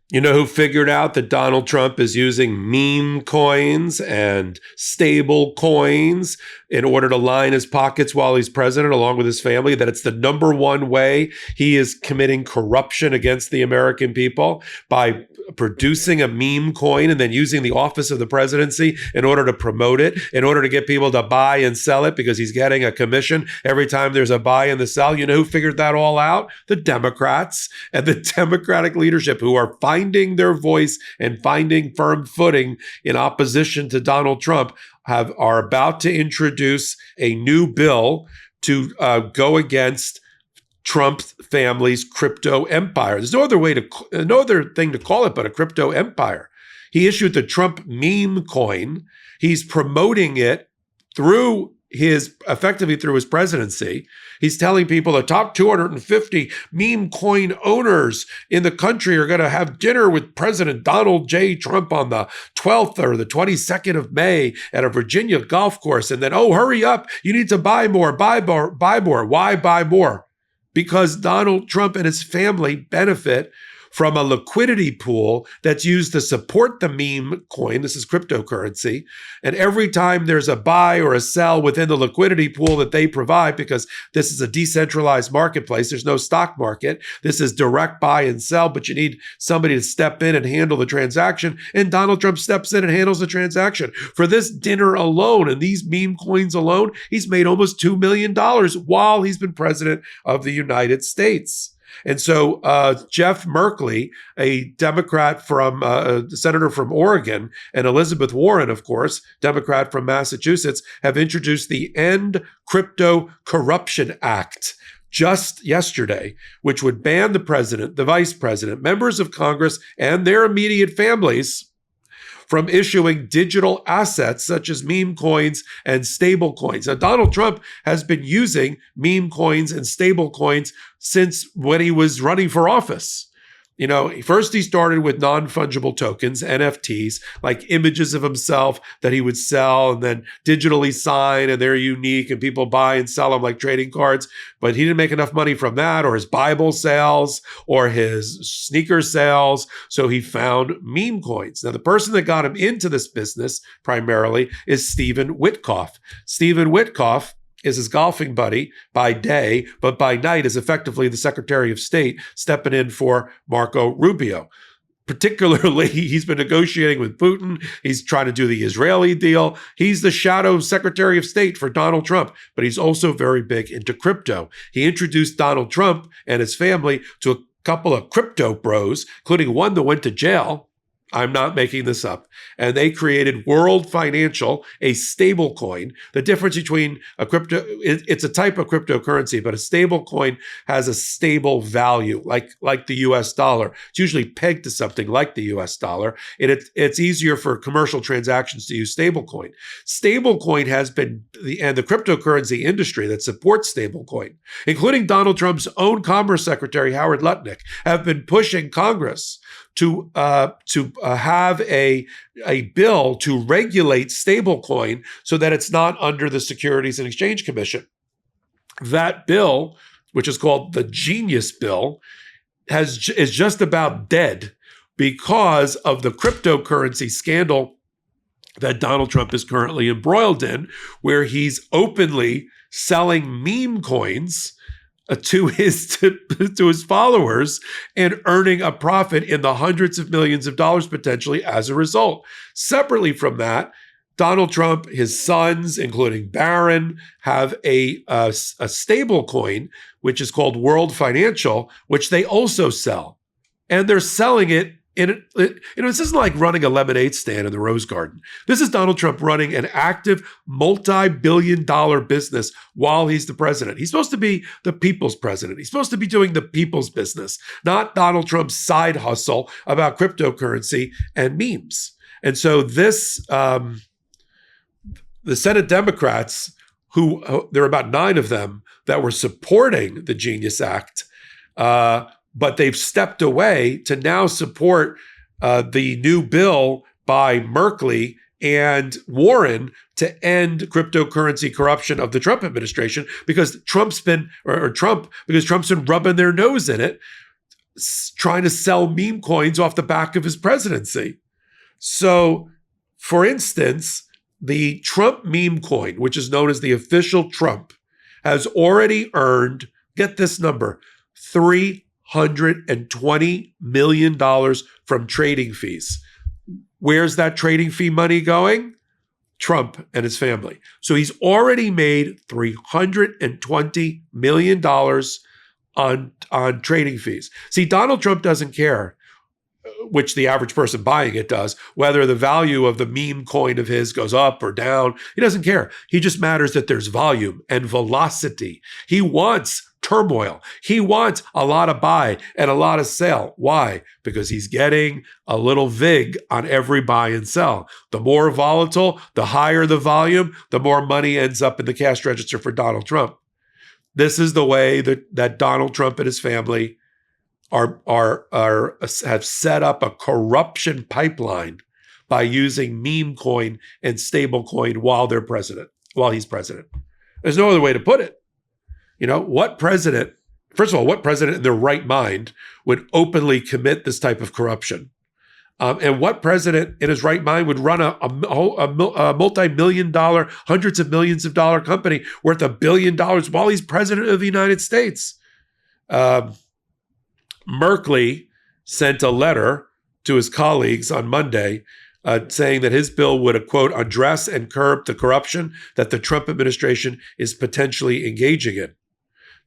You know who figured out that Donald Trump is using meme coins and stable coins in order to line his pockets while he's president, along with his family? That it's the number one way he is committing corruption against the American people, by producing a meme coin and then using the office of the presidency in order to promote it, in order to get people to buy and sell it, because he's getting a commission every time there's a buy and the sell. You know who figured that all out? The Democrats and the Democratic leadership, who are finding their voice and finding firm footing in opposition to Donald Trump, are about to introduce a new bill to go against Trump's family's crypto empire. There's no other thing to call it but a crypto empire. He issued the Trump meme coin. He's promoting it effectively through his presidency. He's telling people the top 250 meme coin owners in the country are going to have dinner with President Donald J. Trump on the 12th or the 22nd of May at a Virginia golf course. And then, oh, hurry up. You need to buy more, buy more, buy more. Why buy more? Because Donald Trump and his family benefit from a liquidity pool that's used to support the meme coin. This is cryptocurrency. And every time there's a buy or a sell within the liquidity pool that they provide, because this is a decentralized marketplace, there's no stock market. This is direct buy and sell, but you need somebody to step in and handle the transaction. And Donald Trump steps in and handles the transaction. For this dinner alone and these meme coins alone, he's made almost $2 million while he's been president of the United States. And so Jeff Merkley, a Democrat from a senator from Oregon, and Elizabeth Warren, of course, Democrat from Massachusetts, have introduced the End Crypto Corruption Act just yesterday, which would ban the president, the vice president, members of Congress, and their immediate families from issuing digital assets such as meme coins and stable coins. Now, Donald Trump has been using meme coins and stable coins since when he was running for office. You know, first he started with non-fungible tokens, NFTs, like images of himself that he would sell and then digitally sign, and they're unique and people buy and sell them like trading cards. But he didn't make enough money from that, or his Bible sales, or his sneaker sales. So he found meme coins. Now, the person that got him into this business primarily is Stephen Witkoff. Stephen Witkoff is his golfing buddy by day, but by night is effectively the Secretary of State stepping in for Marco Rubio. Particularly, he's been negotiating with Putin. He's trying to do the Israeli deal. He's the shadow Secretary of State for Donald Trump, but he's also very big into crypto. He introduced Donald Trump and his family to a couple of crypto bros, including one that went to jail. I'm not making this up. And they created World Financial, a stable coin. The difference between it's a type of cryptocurrency, but a stable coin has a stable value, like the US dollar. It's usually pegged to something like the US dollar. And it's easier for commercial transactions to use stablecoin. Stablecoin has been the cryptocurrency industry that supports stablecoin, including Donald Trump's own Commerce Secretary, Howard Lutnick, have been pushing Congress to have a bill to regulate stablecoin so that it's not under the Securities and Exchange Commission. That bill, which is called the Genius Bill, is just about dead because of the cryptocurrency scandal that Donald Trump is currently embroiled in, where he's openly selling meme coins to his followers and earning a profit in the hundreds of millions of dollars potentially as a result. Separately from that, Donald Trump, his sons, including Barron, have a stable coin, which is called World Financial, which they also sell. And they're selling it this isn't like running a lemonade stand in the Rose Garden. This is Donald Trump running an active multi-billion-dollar business while he's the president. He's supposed to be the people's president. He's supposed to be doing the people's business, not Donald Trump's side hustle about cryptocurrency and memes. And so the Senate Democrats, there are about 9 of them that were supporting the Genius Act, but they've stepped away to now support the new bill by Merkley and Warren to end cryptocurrency corruption of the Trump administration, because Trump's been rubbing their nose in it. trying to sell meme coins off the back of his presidency. So, for instance, the Trump meme coin, which is known as the official Trump, has already earned, get this number, $320 million from trading fees. Where's that trading fee money going? Trump and his family. So he's already made $320 million on trading fees. See, Donald Trump doesn't care, which the average person buying it does, whether the value of the meme coin of his goes up or down. He doesn't care. He just matters that there's volume and velocity. He wants turmoil. He wants a lot of buy and a lot of sell. Why? Because he's getting a little vig on every buy and sell. The more volatile, the higher the volume, the more money ends up in the cash register for Donald Trump. This is the way that Donald Trump and his family have set up a corruption pipeline by using meme coin and stable coin while he's president. There's no other way to put it. What president in their right mind would openly commit this type of corruption? And what president in his right mind would run a multi-million dollar, hundreds of millions of dollar company worth $1 billion while he's president of the United States? Merkley sent a letter to his colleagues on Monday saying that his bill would, quote, address and curb the corruption that the Trump administration is potentially engaging in.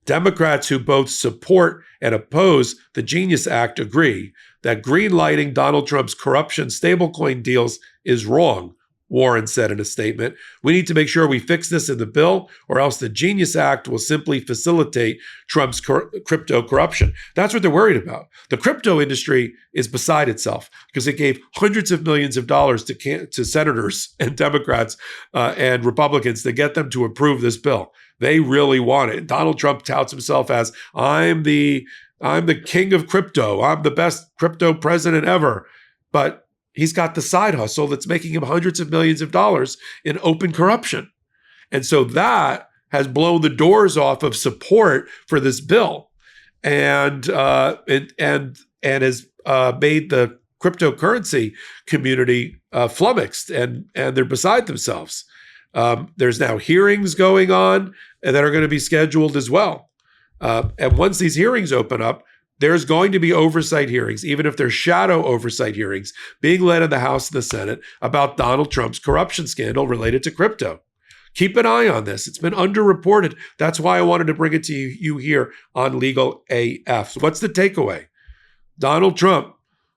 Democrats who both support and oppose the Genius Act agree that greenlighting Donald Trump's corruption stablecoin deals is wrong, Warren said in a statement. We need to make sure we fix this in the bill, or else the Genius Act will simply facilitate Trump's crypto corruption. That's what they're worried about. The crypto industry is beside itself because it gave hundreds of millions of dollars to senators and Democrats and Republicans to get them to approve this bill. They really want it. Donald Trump touts himself as, I'm the king of crypto. I'm the best crypto president ever. But he's got the side hustle that's making him hundreds of millions of dollars in open corruption. And so that has blown the doors off of support for this bill and has made the cryptocurrency community flummoxed and they're beside themselves. There's now hearings going on that are going to be scheduled as well. And once these hearings open up, there's going to be oversight hearings, even if they're shadow oversight hearings, being led in the House and the Senate about Donald Trump's corruption scandal related to crypto. Keep an eye on this. It's been underreported. That's why I wanted to bring it to you here on Legal AF. So what's the takeaway? Donald Trump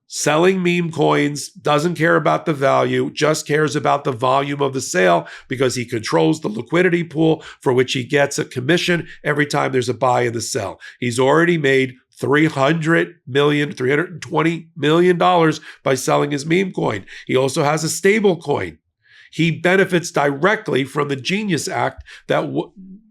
selling meme coins, doesn't care about the value, just cares about the volume of the sale because he controls the liquidity pool for which he gets a commission every time there's a buy and the sell. He's already made $320 million by selling his meme coin. He also has a stable coin. He benefits directly from the Genius Act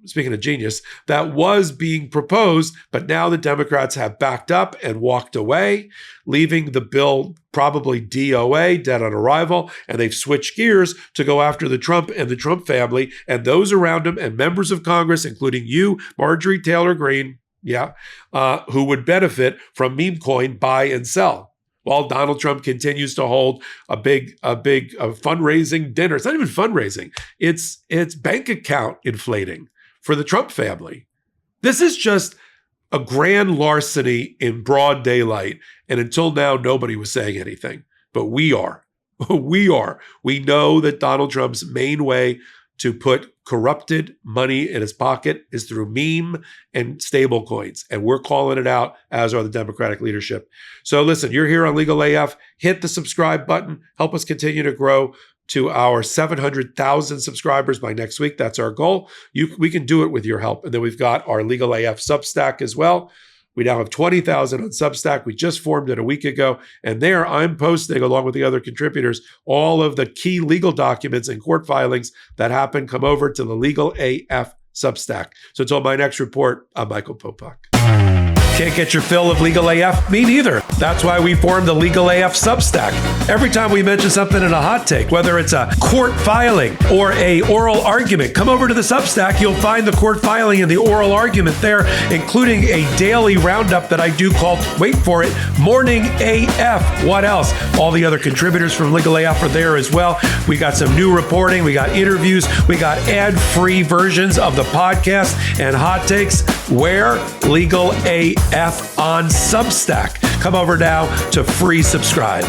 speaking of genius, that was being proposed, but now the Democrats have backed up and walked away, leaving the bill probably DOA, dead on arrival, and they've switched gears to go after the Trump and the Trump family and those around him and members of Congress, including you, Marjorie Taylor Greene, who would benefit from meme coin buy and sell. While Donald Trump continues to hold a big fundraising dinner. It's not even fundraising. It's bank account inflating for the Trump family. This is just a grand larceny in broad daylight. And until now, nobody was saying anything. But we are. We are. We know that Donald Trump's main way to put corrupted money in his pocket is through meme and stable coins. And we're calling it out, as are the Democratic leadership. So listen, you're here on Legal AF. Hit the subscribe button. Help us continue to grow to our 700,000 subscribers by next week. That's our goal. We can do it with your help. And then we've got our Legal AF Substack as well. We now have 20,000 on Substack. We just formed it a week ago. And there I'm posting, along with the other contributors, all of the key legal documents and court filings that happen. Come over to the Legal AF Substack. So until my next report, I'm Michael Popok. Can't get your fill of Legal AF? Me neither. That's why we formed the Legal AF Substack. Every time we mention something in a hot take, whether it's a court filing or a oral argument, come over to the Substack. You'll find the court filing and the oral argument there, including a daily roundup that I do called, wait for it, Morning AF. What else? All the other contributors from Legal AF are there as well. We got some new reporting. We got interviews. We got ad-free versions of the podcast and hot takes. Where? Legal AF on Substack. Come over now to free subscribe.